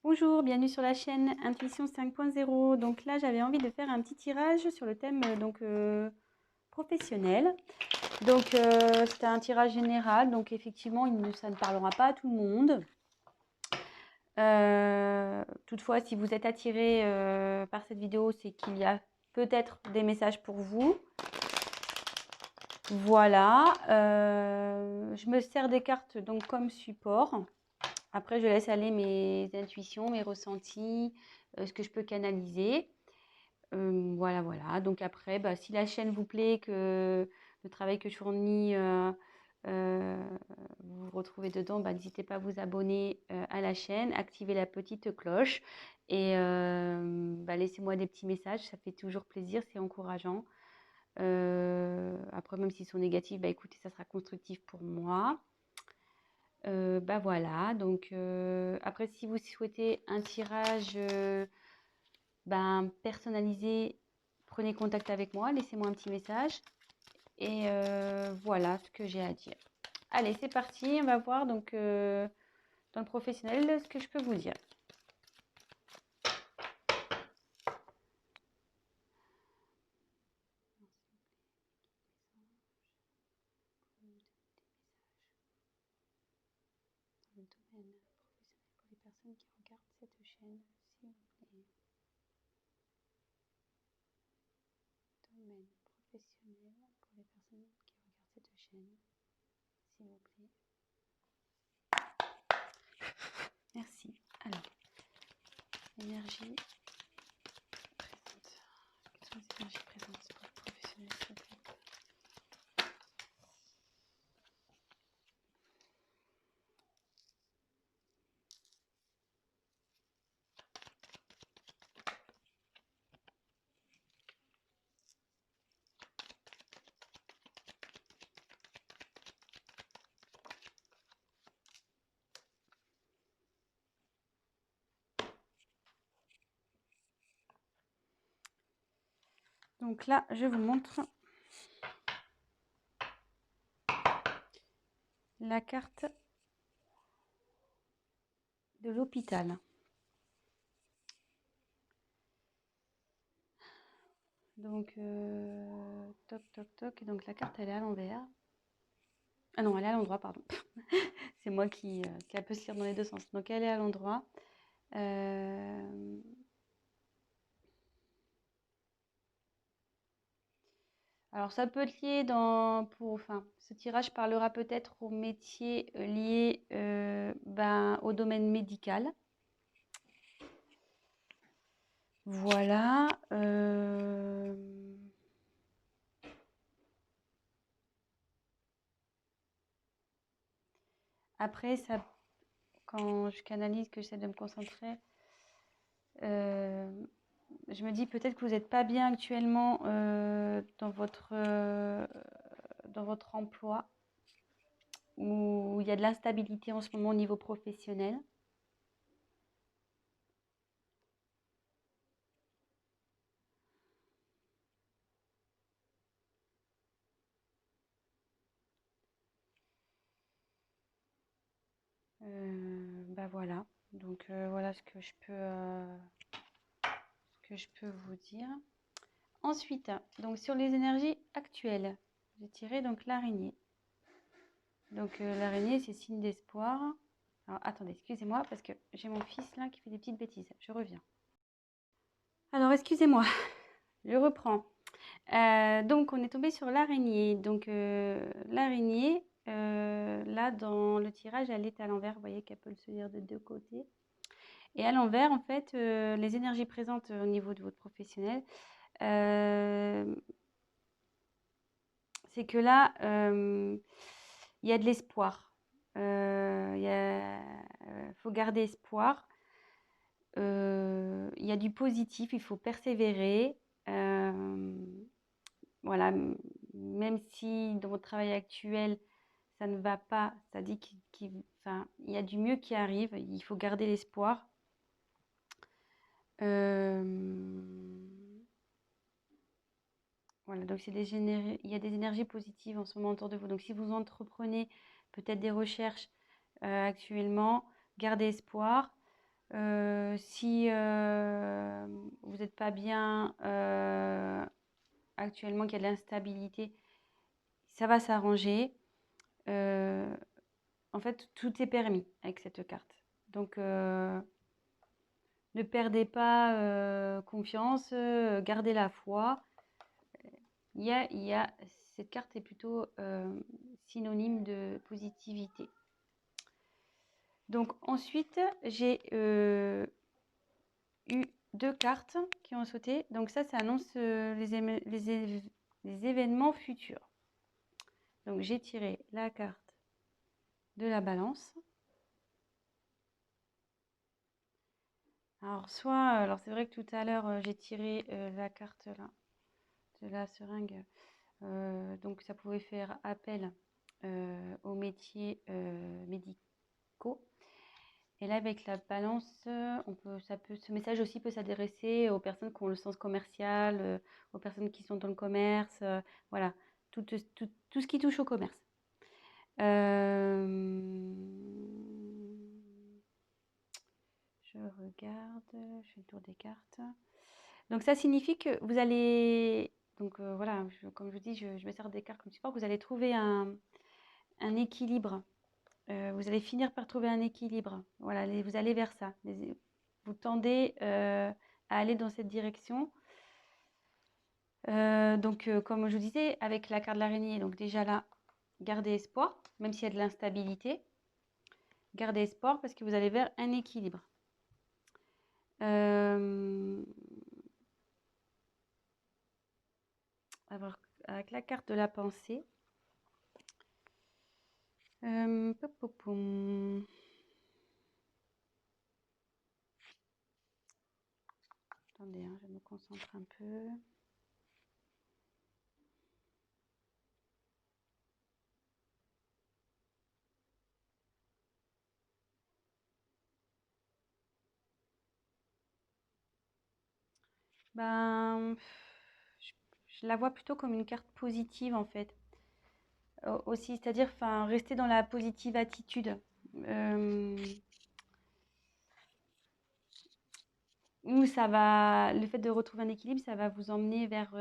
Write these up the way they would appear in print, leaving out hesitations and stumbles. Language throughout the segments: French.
Bonjour, bienvenue sur la chaîne Intuition 5.0. Donc là, j'avais envie de faire un petit tirage sur le thème professionnel. Donc c'est un tirage général, donc effectivement, ça ne parlera pas à tout le monde. Toutefois, si vous êtes attiré par cette vidéo, c'est qu'il y a peut-être des messages pour vous. Voilà, je me sers des cartes donc comme support. Après, je laisse aller mes intuitions, mes ressentis, ce que je peux canaliser. Voilà. Donc après, si la chaîne vous plaît, que le travail que je fournis, vous vous retrouvez dedans, n'hésitez pas à vous abonner à la chaîne, activer la petite cloche et laissez-moi des petits messages, ça fait toujours plaisir, c'est encourageant. Après, même s'ils sont négatifs, écoutez, ça sera constructif pour moi. Voilà, donc après si vous souhaitez un tirage personnalisé, prenez contact avec moi, laissez-moi un petit message et voilà ce que j'ai à dire. Allez, c'est parti, on va voir donc dans le professionnel ce que je peux vous dire. Dans le domaine professionnel pour les personnes qui regardent cette chaîne, s'il vous plaît. Domaine professionnel pour les personnes qui regardent cette chaîne, s'il vous plaît. Merci. Alors, énergie présente. Quelles sont les énergies présentes pour le professionnel, s'il vous plaît? Donc là, je vous montre la carte de l'hôpital. Donc, toc, toc, toc. Donc la carte, elle est à l'envers. Ah non, elle est à l'endroit, pardon. C'est moi qui peut se lire dans les deux sens. Donc elle est à l'endroit. Alors ça peut être lié ce tirage parlera peut-être aux métiers liés au domaine médical. Voilà. Après, quand je canalise, que j'essaie de me concentrer, je me dis peut-être que vous n'êtes pas bien actuellement dans votre emploi, où il y a de l'instabilité en ce moment au niveau professionnel. Voilà. Donc voilà ce que je peux vous dire. Ensuite, donc sur les énergies actuelles, j'ai tiré donc l'araignée. Donc l'araignée, c'est signe d'espoir. Alors attendez, excusez-moi parce que j'ai mon fils là qui fait des petites bêtises. Je reviens. Alors excusez-moi, je reprends. Donc on est tombé sur l'araignée. Donc l'araignée, là dans le tirage, elle est à l'envers. Vous voyez qu'elle peut se lire de deux côtés. Et à l'envers, en fait, les énergies présentes au niveau de votre professionnel, c'est que là, il y a de l'espoir. Faut garder espoir. Il y a du positif, il faut persévérer. Voilà, même si dans votre travail actuel, ça ne va pas, ça dit qu'il y a du mieux qui arrive, il faut garder l'espoir. Voilà, donc il y a des énergies positives en ce moment autour de vous. Donc si vous entreprenez peut-être des recherches actuellement, gardez espoir. Si vous n'êtes pas bien actuellement, qu'il y a de l'instabilité, ça va s'arranger. En fait, tout est permis avec cette carte. Donc, ne perdez pas confiance, gardez la foi. Cette carte est plutôt synonyme de positivité. Donc ensuite, j'ai eu 2 cartes qui ont sauté. Donc ça annonce les événements futurs. Donc j'ai tiré la carte de la balance. Alors c'est vrai que tout à l'heure j'ai tiré la carte là de la seringue. Donc ça pouvait faire appel aux métiers médicaux. Et là, avec la balance, ce message aussi peut s'adresser aux personnes qui ont le sens commercial, aux personnes qui sont dans le commerce, voilà, tout ce qui touche au commerce. Je regarde, je fais le tour des cartes. Donc ça signifie que vous allez, donc voilà, comme je vous dis, je me sers des cartes comme support, vous allez trouver un équilibre. Vous allez finir par trouver un équilibre. Voilà, vous allez vers ça. Vous tendez à aller dans cette direction. Donc, comme je vous disais, avec la carte de l'araignée, donc déjà là, gardez espoir, même s'il y a de l'instabilité. Gardez espoir parce que vous allez vers un équilibre. Avec la carte de la pensée. Attendez, je me concentre un peu. Ben, je la vois plutôt comme une carte positive en fait. Aussi, c'est-à-dire rester dans la positive attitude. Où ça va, le fait de retrouver un équilibre, ça va vous emmener vers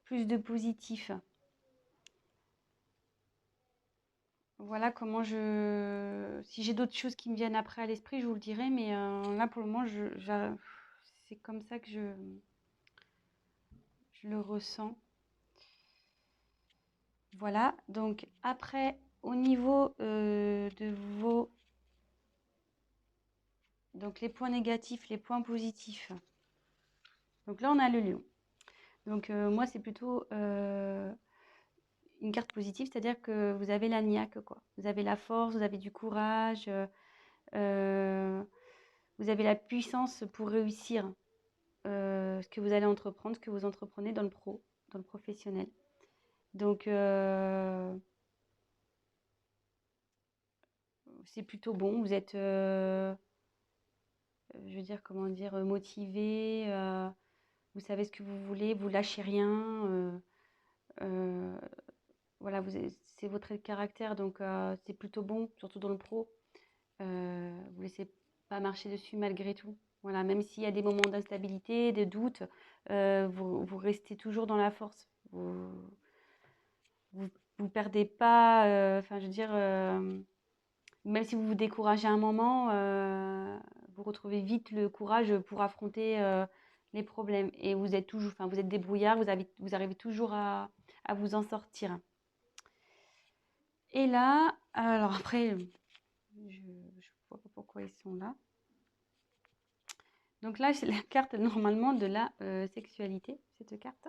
plus de positif. Voilà comment si j'ai d'autres choses qui me viennent après à l'esprit, je vous le dirai, mais là pour le moment, c'est comme ça que je le ressens. Voilà, donc après, au niveau de vos... Donc les points négatifs, les points positifs. Donc là, on a le lion. Donc moi, c'est plutôt une carte positive, c'est-à-dire que vous avez la niaque, quoi. Vous avez la force, vous avez du courage, vous avez la puissance pour réussir ce que vous allez entreprendre, ce que vous entreprenez dans le professionnel. Donc, c'est plutôt bon. Vous êtes, je veux dire, comment dire, motivé. Vous savez ce que vous voulez, vous lâchez rien. Voilà, c'est votre trait de caractère, donc c'est plutôt bon, surtout dans le pro. Vous laissez pas marcher dessus malgré tout. Voilà, même s'il y a des moments d'instabilité, des doutes, vous restez toujours dans la force. Vous perdez pas, enfin, je veux dire, même si vous vous découragez à un moment, vous retrouvez vite le courage pour affronter les problèmes. Et vous êtes toujours, enfin, vous êtes débrouillard, vous arrivez toujours à vous en sortir. Et là, alors après, je ne vois pas pourquoi ils sont là. Donc là, c'est la carte normalement de la sexualité, cette carte.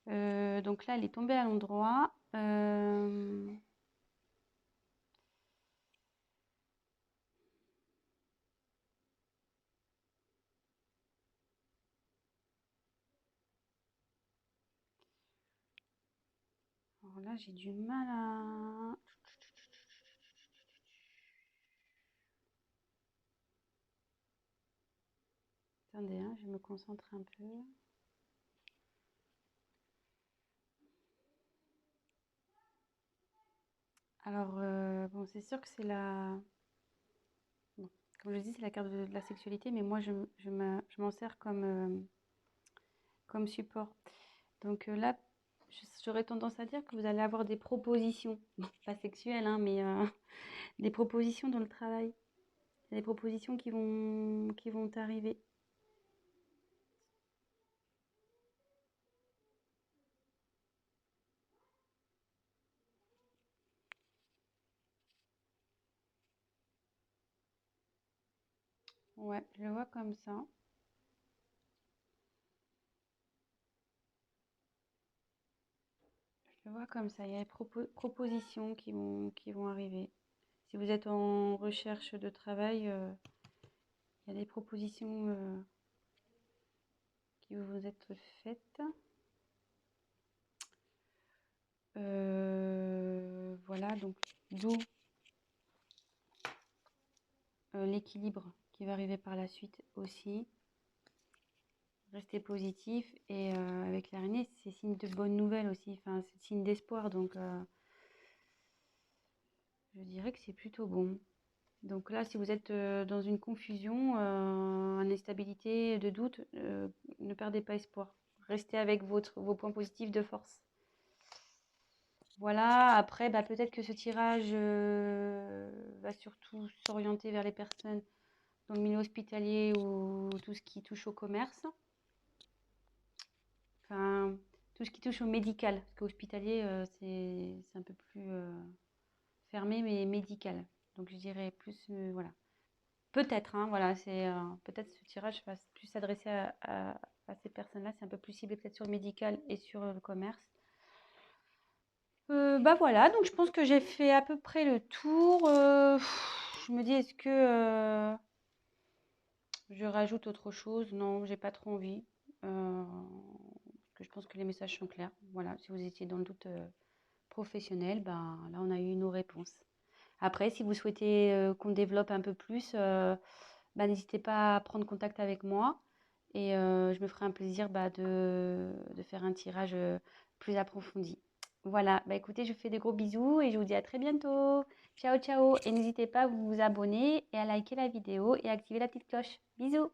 Donc là, elle est tombée à l'endroit. Alors là, j'ai du mal à... Attendez, je me concentre un peu. Alors, bon, c'est sûr que c'est la... Bon, Comme je dis, c'est la carte de la sexualité, mais moi, je m'en sers comme support. Donc là, j'aurais tendance à dire que vous allez avoir des propositions, pas sexuelles, hein, mais des propositions dans le travail. Il y a des propositions qui vont arriver. Ouais, je le vois comme ça. Je le vois comme ça. Il y a des propositions qui vont arriver. Si vous êtes en recherche de travail, il y a des propositions qui vont vous être faites. Voilà, donc d'où l'équilibre qui va arriver par la suite aussi. Rester positif et avec l'araignée, c'est signe de bonnes nouvelles aussi, enfin, c'est signe d'espoir, donc je dirais que c'est plutôt bon. Donc là, si vous êtes dans une confusion, en instabilité, de doute, ne perdez pas espoir. Restez avec vos points positifs de force. Voilà, après, bah, peut-être que ce tirage va surtout s'orienter vers les personnes dans le milieu hospitalier ou tout ce qui touche au commerce. Enfin, tout ce qui touche au médical. Parce qu'hospitalier, c'est un peu plus fermé, mais médical. Donc je dirais plus, voilà. Peut-être, hein, voilà, peut-être ce tirage va plus s'adresser à ces personnes-là. C'est un peu plus ciblé peut-être sur le médical et sur le commerce. Bah voilà, donc je pense que j'ai fait à peu près le tour. Je me dis, est-ce que je rajoute autre chose? Non, j'ai pas trop envie. Parce que je pense que les messages sont clairs. Voilà, si vous étiez dans le doute professionnel, ben là on a eu nos réponses. Après, si vous souhaitez qu'on développe un peu plus, bah, n'hésitez pas à prendre contact avec moi et je me ferai un plaisir bah, de faire un tirage plus approfondi. Voilà, bah écoutez, je vous fais des gros bisous et je vous dis à très bientôt. Ciao, ciao. Et n'hésitez pas à vous abonner et à liker la vidéo et à activer la petite cloche. Bisous.